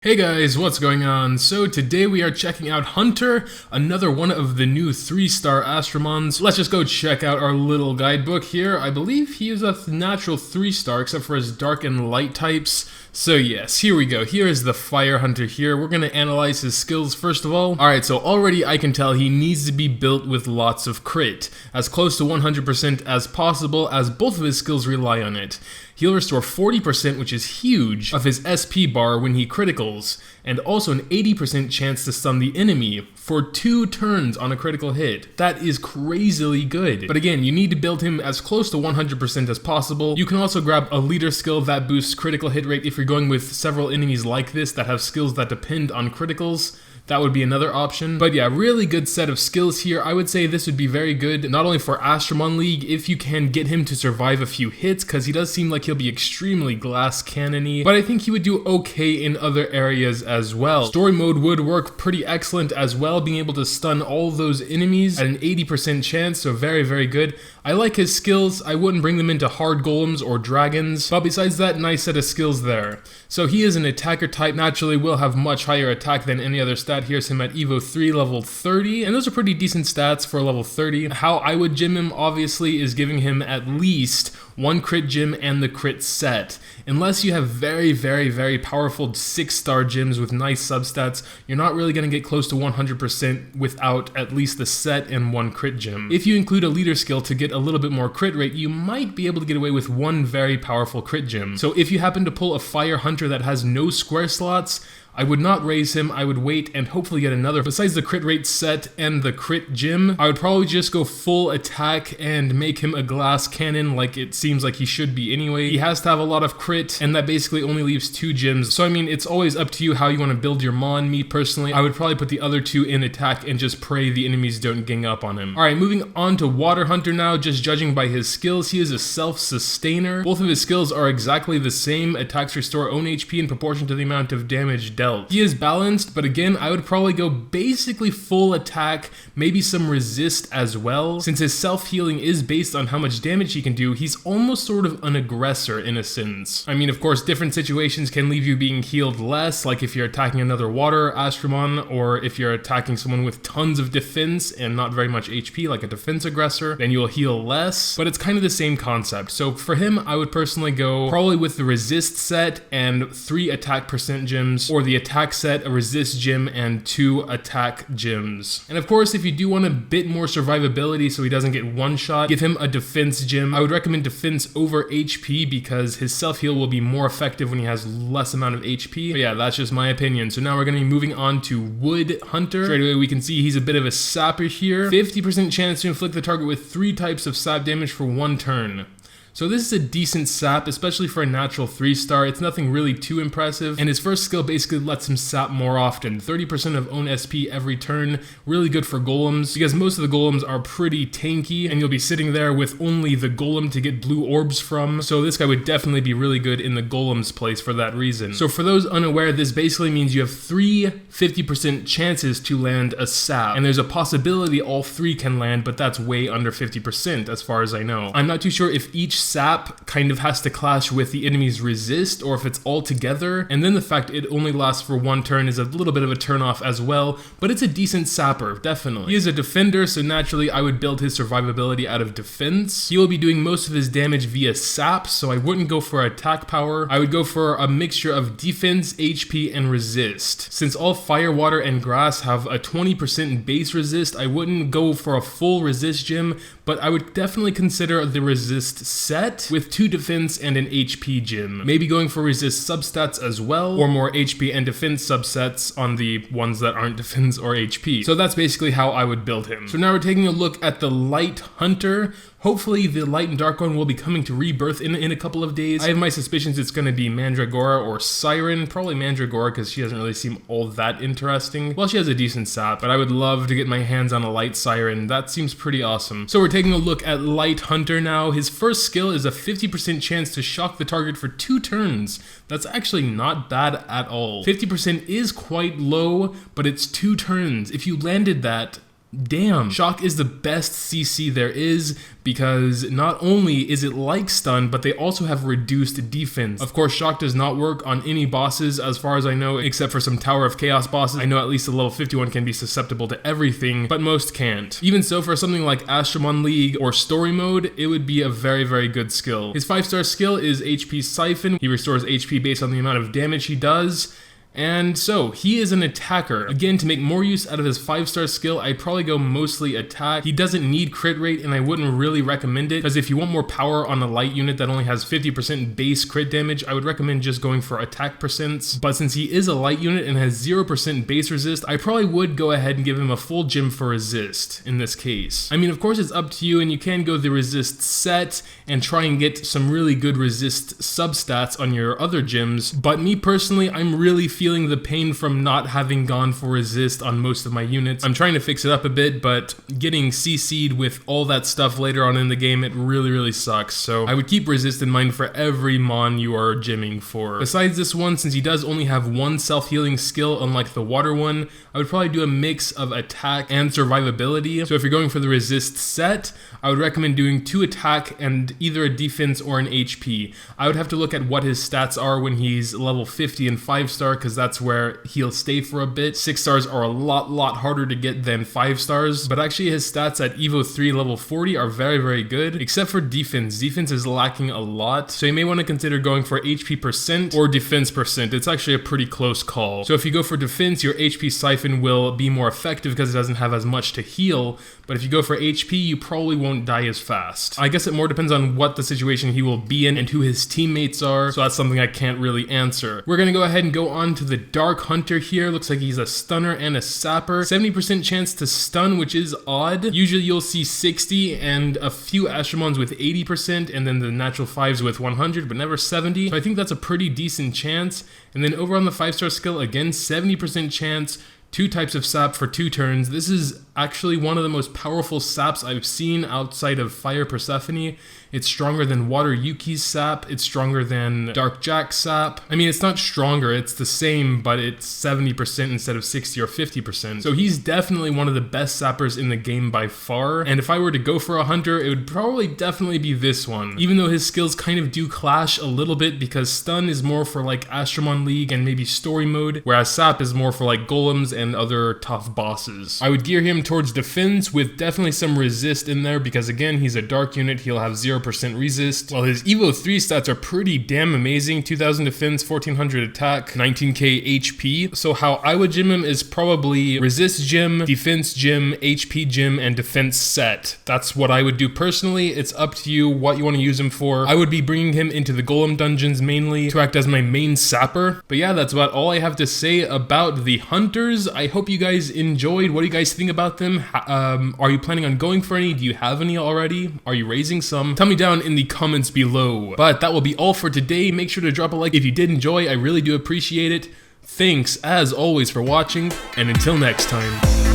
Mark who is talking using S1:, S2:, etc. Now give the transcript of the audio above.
S1: Hey guys, what's going on? So today we are checking out Hunter, another one of the new 3-star Astromons. Let's just go check out our little guidebook here. I believe he is a natural 3-star except for his dark and light types. So yes, here we go. Here is the Fire Hunter here. We're going to analyze his skills first of all. Alright, so already I can tell he needs to be built with lots of crit. As close to 100% as possible, as both of his skills rely on it. He'll restore 40%, which is huge, of his SP bar when he criticals, and also an 80% chance to stun the enemy for 2 turns on a critical hit. That is crazily good. But again, you need to build him as close to 100% as possible. You can also grab a leader skill that boosts critical hit rate if you're going with several enemies like this that have skills that depend on criticals. That would be another option. But yeah, really good set of skills here. I would say this would be very good, not only for Astromon League, if you can get him to survive a few hits, because he does seem like he'll be extremely glass cannon-y, but I think he would do okay in other areas as well. Story mode would work pretty excellent as well, being able to stun all those enemies at an 80% chance, so very, very good. I like his skills. I wouldn't bring them into hard golems or dragons, but besides that, nice set of skills there. So he is an attacker type, naturally will have much higher attack than any other stat. Here's him at Evo 3 level 30, and those are pretty decent stats for level 30. How I would gym him, obviously, is giving him at least 1 crit gym and the crit set. Unless you have very, very, very powerful 6-star gyms with nice substats, you're not really going to get close to 100% without at least the set and 1 crit gym. If you include a leader skill to get a little bit more crit rate, you might be able to get away with 1 very powerful crit gym. So if you happen to pull a Fire Hunter that has no square slots, I would not raise him. I would wait and hopefully get another. Besides the crit rate set and the crit gym, I would probably just go full attack and make him a glass cannon like it seems like he should be anyway. He has to have a lot of crit, and that basically only leaves 2 gyms. So I mean, it's always up to you how you want to build your mon. Me personally, I would probably put the other 2 in attack and just pray the enemies don't gang up on him. Alright, moving on to Water Hunter now. Just judging by his skills, he is a self-sustainer. Both of his skills are exactly the same. Attacks restore own HP in proportion to the amount of damage dealt. He is balanced, but again, I would probably go basically full attack, maybe some resist as well. Since his self-healing is based on how much damage he can do, he's almost sort of an aggressor in a sense. I mean, of course, different situations can leave you being healed less, like if you're attacking another water Astromon, or if you're attacking someone with tons of defense and not very much HP, like a defense aggressor, then you'll heal less, but it's kind of the same concept. So for him, I would personally go probably with the resist set and 3 attack percent gyms, or the attack set, a resist gym, and 2 attack gyms. And of course, if you do want a bit more survivability so he doesn't get one shot, give him a defense gym. I would recommend defense over HP because his self-heal will be more effective when he has less amount of HP. But yeah, that's just my opinion. So now we're going to be moving on to Wood Hunter. Straight away we can see he's a bit of a sapper here. 50% chance to inflict the target with 3 types of sap damage for 1 turn. So this is a decent sap, especially for a natural 3-star. It's nothing really too impressive, and his first skill basically lets him sap more often. 30% of own SP every turn, really good for golems, because most of the golems are pretty tanky, and you'll be sitting there with only the golem to get blue orbs from, so this guy would definitely be really good in the golem's place for that reason. So for those unaware, this basically means you have 3 50% chances to land a sap, and there's a possibility all 3 can land, but that's way under 50% as far as I know. I'm not too sure if each sap kind of has to clash with the enemy's resist, or if it's all together, and then the fact it only lasts for 1 turn is a little bit of a turnoff as well, but it's a decent sapper, definitely. He is a defender, so naturally I would build his survivability out of defense. He will be doing most of his damage via sap, so I wouldn't go for attack power. I would go for a mixture of defense, HP, and resist. Since all fire, water, and grass have a 20% base resist, I wouldn't go for a full resist gym, but I would definitely consider the resist set with 2 defense and an HP gym. Maybe going for resist substats as well, or more HP and defense subsets on the ones that aren't defense or HP. So that's basically how I would build him. So now we're taking a look at the Light Hunter. Hopefully the light and dark one will be coming to rebirth in a couple of days. I have my suspicions it's going to be Mandragora or Siren. Probably Mandragora because she doesn't really seem all that interesting. Well, she has a decent sap, but I would love to get my hands on a light Siren. That seems pretty awesome. So we're taking a look at Light Hunter now. His first skill is a 50% chance to shock the target for 2 turns. That's actually not bad at all. 50% is quite low, but it's 2 turns. If you landed that, Damn, Shock is the best CC there is because not only is it like stun, but they also have reduced defense. Of course, Shock does not work on any bosses as far as I know, except for some Tower of Chaos bosses. I know at least the level 51 can be susceptible to everything, but most can't. Even so, for something like Astromon League or Story Mode, it would be a very, very good skill. His 5-star skill is HP Siphon. He restores HP based on the amount of damage he does. And so, he is an attacker. Again, to make more use out of his 5-star skill, I'd probably go mostly attack. He doesn't need crit rate, and I wouldn't really recommend it, because if you want more power on a light unit that only has 50% base crit damage, I would recommend just going for attack percents. But since he is a light unit and has 0% base resist, I probably would go ahead and give him a full gym for resist in this case. I mean, of course it's up to you, and you can go the resist set and try and get some really good resist substats on your other gyms, but me personally, I'm really feeling the pain from not having gone for resist on most of my units. I'm trying to fix it up a bit, but getting CC'd with all that stuff later on in the game, it really sucks. So I would keep resist in mind for every mon you are gymming for. Besides this one, since he does only have one self-healing skill, unlike the water one, I would probably do a mix of attack and survivability. So if you're going for the resist set, I would recommend doing 2 attack and either a defense or an HP. I would have to look at what his stats are when he's level 50 and 5-star, because that's where he'll stay for a bit. 6 stars are a lot harder to get than 5 stars, but actually his stats at Evo 3 level 40 are very good, except for defense. Defense is lacking a lot, so you may want to consider going for HP percent or defense percent. It's actually a pretty close call. So if you go for defense, your HP Siphon will be more effective because it doesn't have as much to heal, but if you go for HP, you probably won't die as fast. I guess it more depends on what the situation he will be in and who his teammates are, so that's something I can't really answer. We're gonna go ahead and go on to the Dark Hunter here. Looks like he's a stunner and a sapper. 70% chance to stun, which is odd. Usually you'll see 60 and a few Astromons with 80%, and then the natural 5s with 100, but never 70. So I think that's a pretty decent chance. And then over on the 5-star skill, again, 70% chance. 2 types of sap for 2 turns. This is actually one of the most powerful saps I've seen outside of Fire Persephone. It's stronger than Water Yuki's sap. It's stronger than Dark Jack's sap. I mean, it's not stronger, it's the same, but it's 70% instead of 60 or 50%. So he's definitely one of the best sappers in the game by far. And if I were to go for a hunter, it would probably definitely be this one. Even though his skills kind of do clash a little bit, because stun is more for like Astromon League and maybe story mode, whereas sap is more for like golems and other tough bosses. I would gear him towards defense with definitely some resist in there, because again, he's a dark unit, he'll have 0% resist. While his Evo 3 stats are pretty damn amazing, 2000 defense, 1400 attack, 19k HP. So how I would gym him is probably resist gym, defense gym, HP gym, and defense set. That's what I would do personally. It's up to you what you want to use him for. I would be bringing him into the golem dungeons mainly to act as my main sapper. But yeah, that's about all I have to say about the hunters. I hope you guys enjoyed. What do you guys think about them? Are you planning on going for any? Do you have any already? Are you raising some? Tell me down in the comments below. But that will be all for today. Make sure to drop a like if you did enjoy. I really do appreciate it. Thanks as always for watching, and until next time.